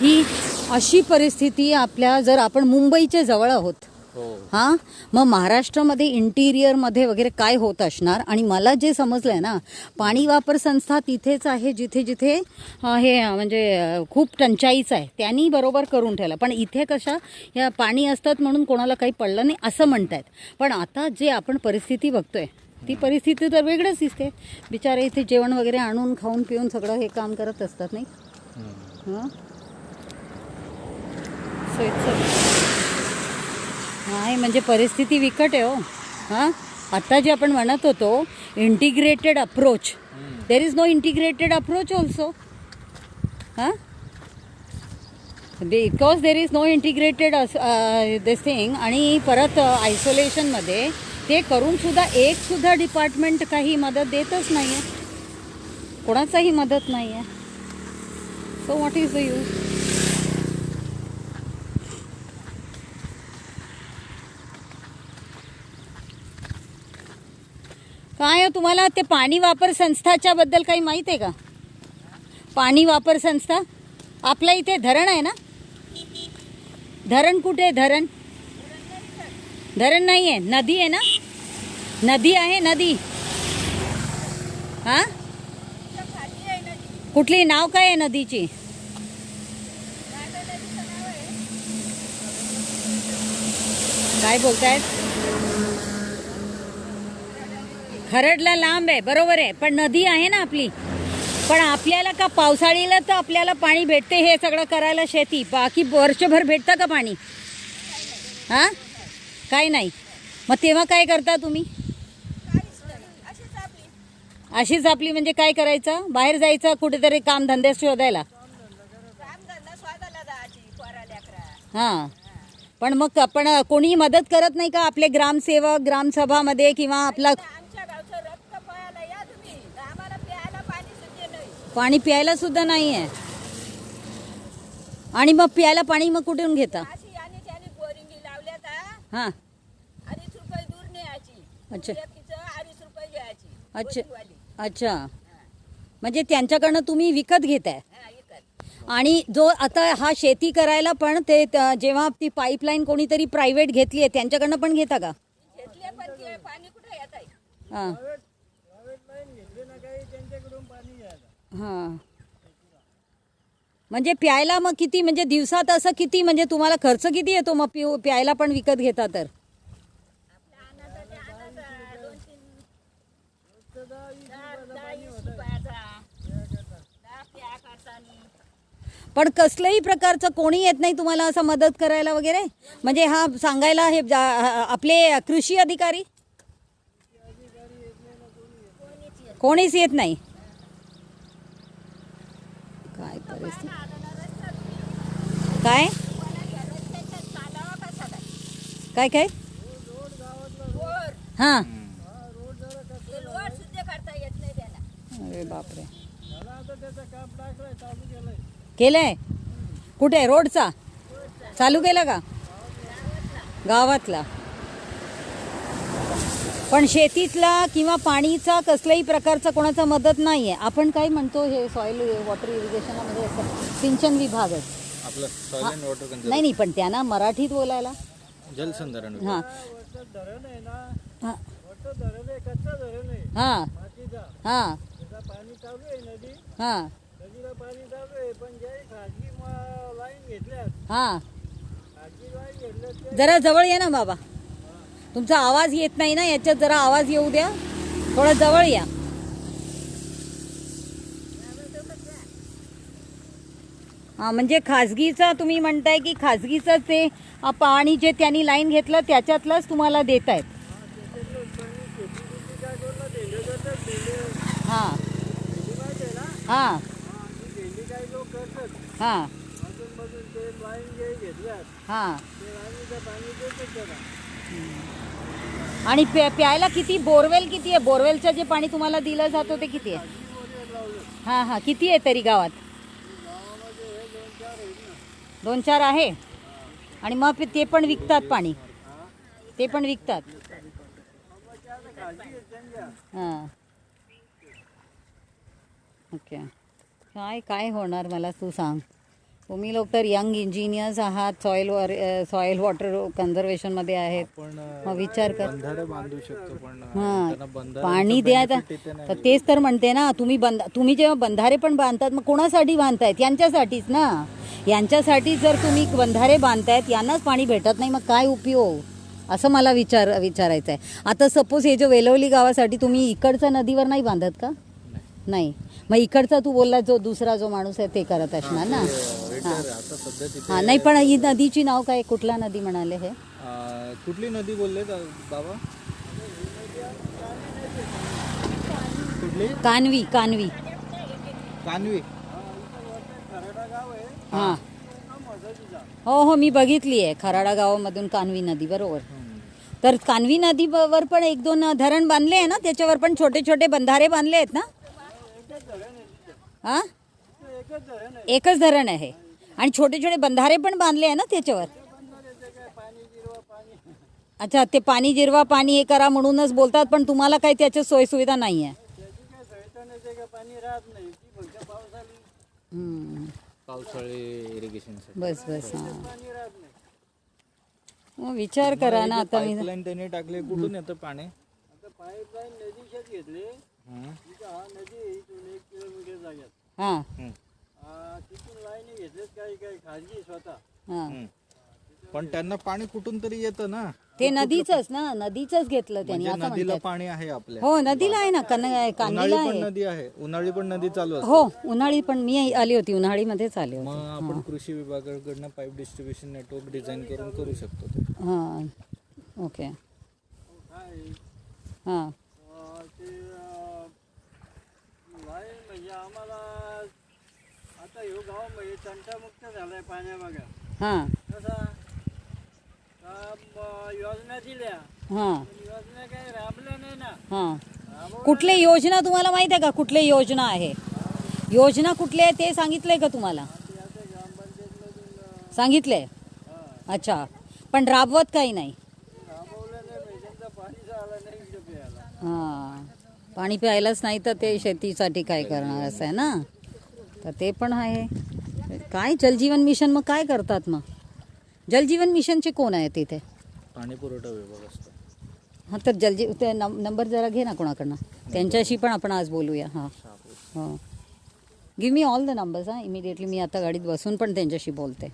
ही अशी परिस्थिती आपल्या, जर आपण मुंबईच्या जवळ आहोत हां, मग महाराष्ट्रामध्ये इंटिरियरमध्ये वगैरे काय होत असणार. आणि मला जे समजलं आहे ना, पाणी वापर संस्था तिथेच आहे जिथे जिथे हे म्हणजे खूप टंचाईचं आहे, त्यांनी बरोबर करून ठेवलं. पण इथे कशा या पाणी असतात म्हणून कोणाला काही पडलं नाही असं म्हणतायत. पण आता जे आपण परिस्थिती बघतोय ती परिस्थिती तर वेगळंच दिसते. बिचारे इथे जेवण वगैरे आणून खाऊन पिऊन सगळं हे काम करत असतात नाही. हां, नाही म्हणजे परिस्थिती विकट आहे हो. हां, आता जे आपण म्हणत होतो integrated approach, there is no integrated approach also. हां, because there is no integrated this thing. आणि परत आयसोलेशनमध्ये ते करून सुद्धा एक सुद्धा डिपार्टमेंट काही मदत देतच नाही आहे, कोणाचाही मदत नाही आहे. So what is the use. काय तुम्हाला ते पाणी वापर संस्थाच्या बद्दल काही माहीत आहे का? पाणी वापर संस्था आपल्या इथे धरण आहे ना. धरण कुठे आहे? धरण धरण नाही आहे, नदी आहे ना. नदी आहे, नदी. हां, कुठली, नाव काय आहे नदीची? काय बोलतायत? खरडला लांब आहे, बरोबर आहे, पण नदी आहे ना आपली. पण आपल्याला का पावसाळीला तर आपल्याला पाणी भेटते हे सगळं करायला, शेती. बाकी वर्षभर भेटतं का पाणी? हां, काय नाही. मग तेव्हा काय करता तुम्ही? अशीच आपली म्हणजे काय करायचं? बाहेर जायचं कुठेतरी कामधंदे शोधायला. हां, पण मग आपण कोणी मदत करत नाही का? आपले ग्रामसेवक ग्रामसभामध्ये किंवा आपला पाणी प्यायला सुद्धा नाही आहे. आणि मग प्यायला पाणी मग कुठून घेता? हां, अच्छा अच्छा अच्छा, म्हणजे त्यांच्याकडनं तुम्ही विकत घेताय. आणि जो आता हा शेती करायला पण ते जेव्हा ती पाईपलाईन कोणीतरी प्रायव्हेट घेतली आहे त्यांच्याकडनं पण घेता का? हां हां, म्हणजे प्यायला मग किती, म्हणजे दिवसात असं किती, म्हणजे तुम्हाला खर्च किती येतो मग प्यायला पण विकत घेता तर? पण कसल्याही प्रकारचं कोणी येत नाही तुम्हाला असं मदत करायला वगैरे, म्हणजे हा सांगायला हे आपले कृषी अधिकारी कोणीच येत नाही. काय परिस्थिती, काय काय काय? हां, अरे बापरे, केलंय? कुठे रोडचा चालू केला का? गावातला. पण शेतीतला किंवा पाणीचा कसल्याही प्रकारचा कोणाचा मदत नाही आहे. आपण काय म्हणतो हे सॉइल वॉटर इरिगेशनमध्ये असतं सिंचन विभाग आहे आपलं, सॉइल अँड वॉटर कंजर्वेशन. नाही पण त्यांना मराठीत बोलायला. जलसंधारण. हां धरण आहे ना, हां मोठं धरण आहे, कच्चा धरण आहे हां मातीचा. हां त्याचा पाणी चालू आहे, नदी हां नदीला पाणी चालू आहे. पण जे खाजगी लाईन घेतल्यात, हां, खाजगी लाईन घेतल्यात ते जरा जवळ ये ना बाबा, तुमचा आवाज येत नाही ना याच्यात, जरा आवाज येऊ द्या, थोडं जवळ या. हां, म्हणजे खाजगीचा तुम्ही म्हणताय की खाजगीचं ते पाणी जे त्यांनी लाईन घेतलं त्याच्यातलंच तुम्हाला देत आहेत. हां हां भेंडी काही लोक करतात हां मधून ते लाईन जे घेतल्यात हां. ते लाईनीचं पाणी देतात त्याला. आणि प्यायला किती, बोरवेल किती आहे? बोरवेलचं जे पाणी तुम्हाला दिलं जातं ते किती आहे? हां हां, किती आहे तरी गावात? दोन चार आहे. आणि मग ते पण विकतात पाणी, ते पण विकतात. हां, ओके. काय काय होणार मला तू सांग. तुम्ही लोक तर यंग इंजिनियर्स आहात, सॉइल वॉटर कन्झर्वेशन मध्ये आहेत. पण मग विचार कर. बंधारे बांधू शकतो पण हा त्यांना बंधाऱ्यांचं पाणी द्या benefit इथे नाही तर तेच तर म्हणते ना, तुम्ही जेव्हा बंधारे पण बांधतात मग कोणासाठी बांधतायत? यांच्यासाठीच ना. यांच्यासाठी जर तुम्ही बंधारे बांधतायत, यांनाच पाणी भेटत नाही, मग काय उपयोग? असं मला विचारायचं आहे. आता सपोज हे जे वेलवली गावासाठी तुम्ही इकडच्या नदीवर नाही बांधत का? नाही. मग इकडचा तू बोलला जो दुसरा जो माणूस आहे ते करत असणार ना. रिटायर आहे आता सध्या तिथे. हा नाही, पण ही नदीची नाव काय, कुठला नदी म्हणाले हे? कुठली नदी बोलले बाबा? कुठली? कानवी. कानवी. हा हो मी बघितली आहे, खराडा गावामधून कानवी नदी, बरोबर. तर कानवी नदीवर पण 1-2 धरण बांधले आहे ना, त्याच्यावर पण छोटे छोटे बंधारे बांधले आहेत ना. हा एकच धरण आहे आणि छोटे छोटे बंधारे पण बांधले आहे ना त्याच्यावर. अच्छा, ते पाणी जिरवा, पाणी हे करा म्हणूनच बोलतात, पण तुम्हाला काही त्याच्या सोयीसुविधा नाही आहे. पाणी राहत नाही, ती फक्त पावसाळी पावसाळी इरिगेशन बस हा पाणी राहत नाही. मग विचार करा ना. आता मी पाईपलाईन त्यांनी टाकले, कुठून येतं पाणी? आता पाईपलाईन नदीच्याच घेतले. तिथं हा नदी आहे, इथून 1 किलोमीटर जाग्यात. हा तिथून लाईनी घेतलेत काही खाजगी स्वतः. हा पण त्यांना पाणी कुठून तरी येतं ना. ते नदीचंच ना, नदीचंच घेतलं त्यांनी म्हणजे असं नदीला म्हणतात. पाणी आहे आपल्या. हो नदीला आहे ना, उन्हाळी कानवीला पण आहे. नदी आहे, उन्हाळी पण नदी चालू असते. हो उन्हाळी पण मी आली होती, उन्हाळीमध्येच आले होते. मग आपण कृषी विभागाकडनं पाईप डिस्ट्रीब्युशन नेटवर्क डिझाईन करू शकतो ते. हां ओके. हां ते लाईन म्हणजे आम्हाला आता ह्यो गाव म्हणजे तंटामुक्त झालाय पाण्याबघा. हां कसा योजना दिल्या, हां पण योजना काही राबल्या नाही ना. हां कुठली योजना तुम्हाला माहिती आहे का? कुठली योजना आहे? योजना कुठली आहे ते सांगितलंय का तुम्हाला? सांगितलंय. अच्छा, पण राबवत काही नाही. राबवलं नाही म्हणजे त्यांचा पाणीचा आला नाही इकडे प्यायला. हां पाणी प्यायलाच नाही तर ते शेतीसाठी काय करणार असं आहे ना. तर ते पण आहे. काय जलजीवन मिशन मग काय करतात? मग जलजीवन मिशनचे कोण आहे तिथे? पाणी पुरवठा विभाग असतो. हां तर ते नंबर जरा घे ना कोणाकडनं, त्यांच्याशी पण आपण आज बोलूया. हां हां give me all the numbers. हां इमिडिएटली मी आता गाडीत बसून पण त्यांच्याशी बोलते.